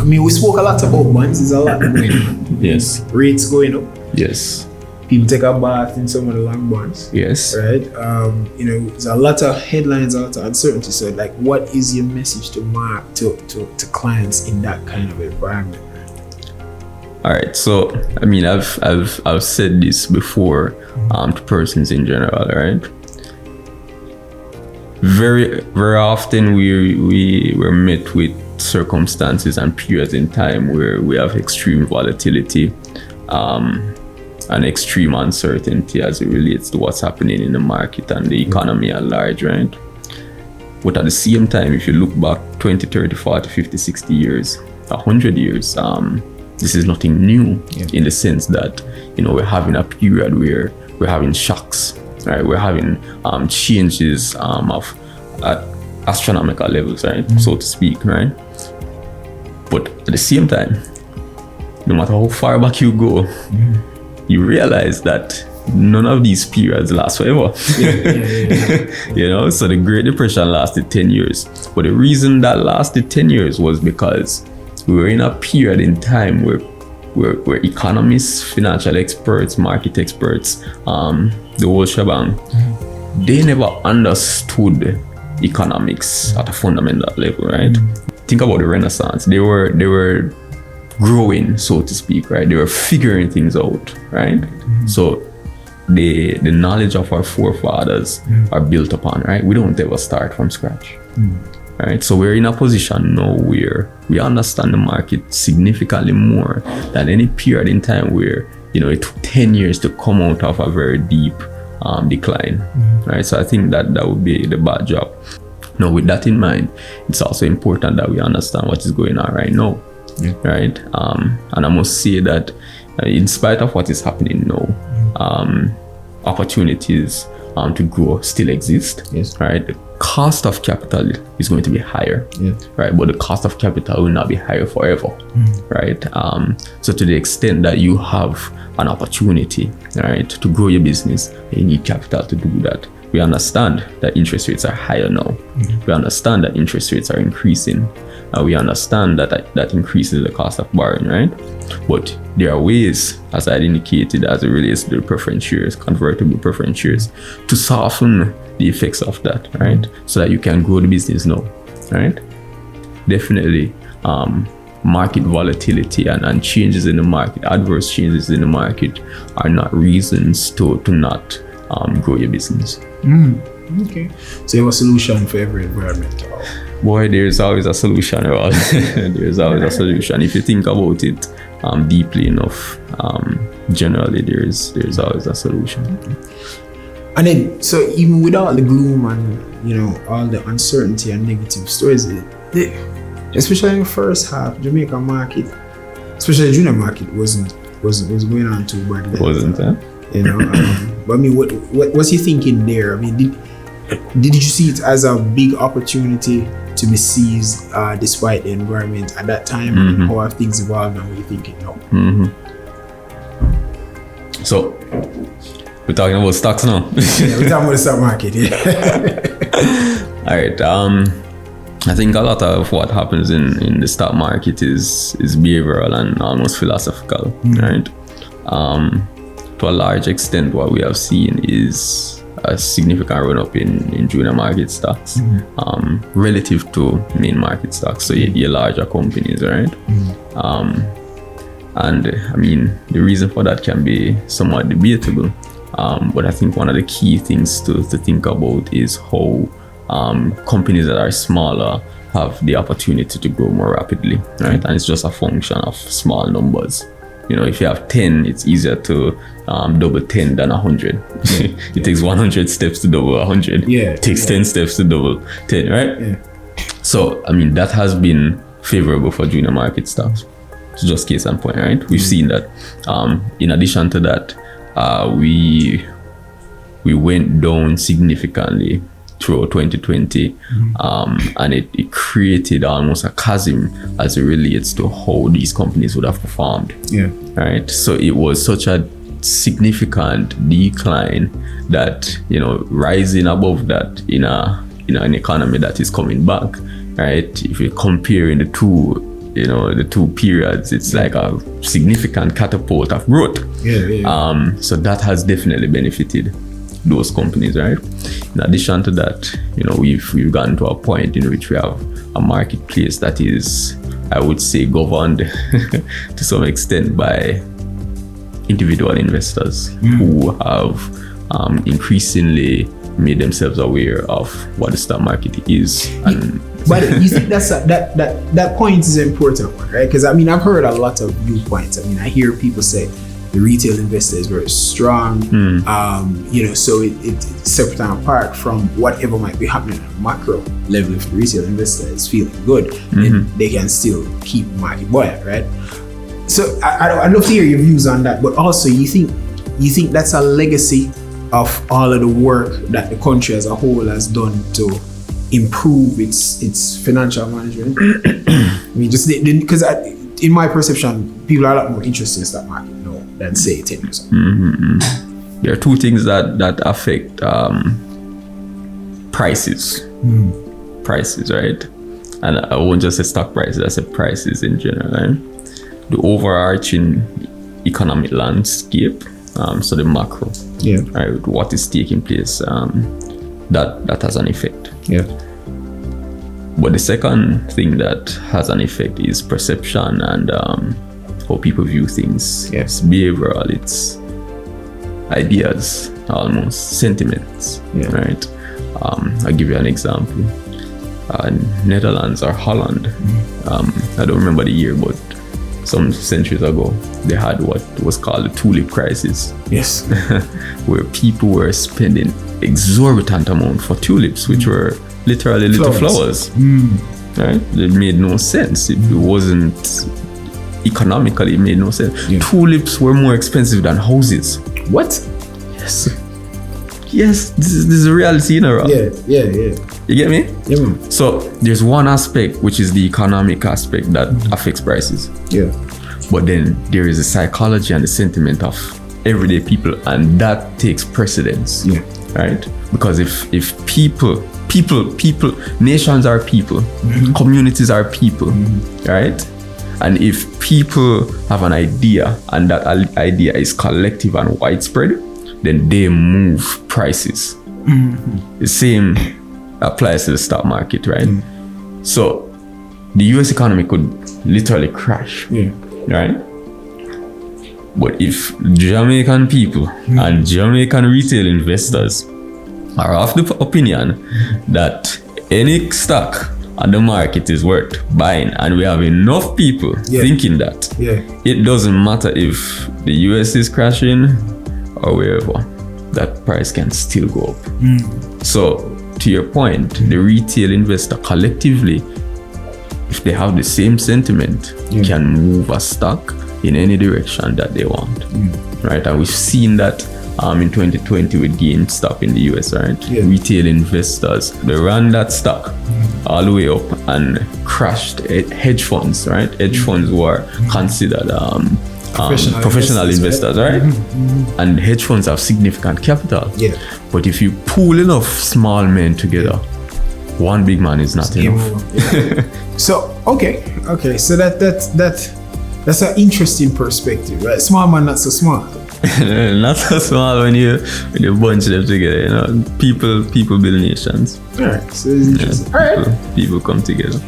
I mean, we spoke a lot about bonds. There's a lot going on. Yes. Rates going up. Yes. People take a bath in some of the long bonds. Yes. Right. There's a lot of headlines, a lot of uncertainty. So, like, what is your message to clients in that kind of environment? All right. So, I mean, I've said this before to persons in general. Right. Very, very often we're met with circumstances and periods in time where we have extreme volatility and extreme uncertainty as it relates to what's happening in the market and the economy at large, right? But at the same time, if you look back 20, 30, 40, 50, 60 years, 100 years, this is nothing new in the sense that, we're having a period where we're having shocks, right? We're having changes of at astronomical levels, right? So to speak, right? But at the same time, no matter how far back you go, you realize that none of these periods last forever. So the Great Depression lasted 10 years. But the reason that lasted 10 years was because we were in a period in time where economists, financial experts, market experts, the whole shebang, they never understood economics at a fundamental level, right? Think about the Renaissance. They were growing, so to speak, right? They were figuring things out, right? So the knowledge of our forefathers are built upon, right? We don't ever start from scratch, right? So we're in a position now where we understand the market significantly more than any period in time where, it took 10 years to come out of a very deep decline, right? So I think that would be the backdrop. Now, with that in mind, it's also important that we understand what is going on right now, right? And I must say that in spite of what is happening now, opportunities to grow still exist, right? The cost of capital is going to be higher, right? But the cost of capital will not be higher forever, right? So to the extent that you have an opportunity, right, to grow your business, you need capital to do that. We understand that interest rates are higher now. We understand that interest rates are increasing. We understand that increases the cost of borrowing, right? But there are ways, as I indicated, as it relates to the preference shares, convertible preference shares, to soften the effects of that, right? So that you can grow the business now, right? Definitely, market volatility and changes in the market, adverse changes in the market are not reasons to not grow your business. Okay. So you have a solution for every environment? Boy, there's always a solution, Rod. There's always a solution. If you think about it deeply enough, generally there's always a solution. And then, so even with all the gloom and all the uncertainty and negative stories, especially in the first half, Jamaica market, especially the junior market, wasn't going on too bad. Wasn't it? But I mean, what was you thinking there? I mean, did you see it as a big opportunity to be seized despite the environment at that time? And how have things evolved now? What are you thinking now? So we're talking about stocks now. We're talking about the stock market. All right. I think a lot of what happens in the stock market is behavioral and almost philosophical, right? To a large extent, what we have seen is a significant run-up in junior market stocks relative to main market stocks, so your larger companies, right? And I mean, the reason for that can be somewhat debatable, but I think one of the key things to think about is how companies that are smaller have the opportunity to grow more rapidly, right? And it's just a function of small numbers. If you have 10, it's easier to double 10 than 100. It takes 100 steps to double 100. It takes 10 steps to double 10, right? So, I mean, that has been favorable for junior market stocks. It's just case in point, right? We've seen that. In addition to that, we went down significantly through 2020, and it created almost a chasm as it relates to how these companies would have performed. Right. So it was such a significant decline that rising above that in an economy that is coming back, right? If you're comparing the two the two periods, it's like a significant catapult of growth. So that has definitely benefited those companies, right? In addition to that, we've gotten to a point in which we have a marketplace that is, I would say, governed to some extent by individual investors who have increasingly made themselves aware of what the stock market is. But you think that point is an important one, right? Because I've heard a lot of viewpoints. I hear people say the retail investor is very strong, so it's separate and apart from whatever might be happening at a macro level. If the retail investor is feeling good, then they can still keep market buoyant, right? So I'd love to hear your views on that. But also, you think that's a legacy of all of the work that the country as a whole has done to improve its financial management? Just because in my perception, people are a lot more interested in stock market now than say 10 years ago. There are two things that affect prices. Prices, right? And I won't just say stock prices, I say prices in general, right? The overarching economic landscape, so the macro, right? What is taking place, that has an effect. But the second thing that has an effect is perception and how people view things. It's behavioral, it's ideas, almost sentiments, right? I'll give you an example. Netherlands or Holland, I don't remember the year, but some centuries ago, they had what was called the tulip crisis. Yes. Where people were spending exorbitant amount for tulips, which were literally little flowers. Right? It made no sense. It wasn't economically, it made no sense. Tulips were more expensive than houses. What? Yes, this is a reality, Rob. Yeah. You get me? Yeah, man. So there's one aspect, which is the economic aspect that affects prices. But then there is the psychology and the sentiment of everyday people, and that takes precedence. Right? Because if people, nations are people, communities are people, right? And if people have an idea and that idea is collective and widespread, then they move prices. The same applies to the stock market, right? So the US economy could literally crash, right? But if Jamaican people and Jamaican retail investors are of the opinion that any stock on the market is worth buying, and we have enough people thinking that, it doesn't matter if the US is crashing or wherever, that price can still go up. So to your point, the retail investor collectively, if they have the same sentiment, can move a stock in any direction that they want, right? And we've seen that in 2020 with GameStop in the US, right? Retail investors, they ran that stock all the way up and crashed hedge funds, right? Hedge funds were considered professional investors, right? And hedge funds have significant capital. But if you pool enough small men together, one big man is not enough. So so that's an interesting perspective, right? Small man, not so small. Not so small when you bunch them together. People build nations. All right, so it's interesting. All right, people come together.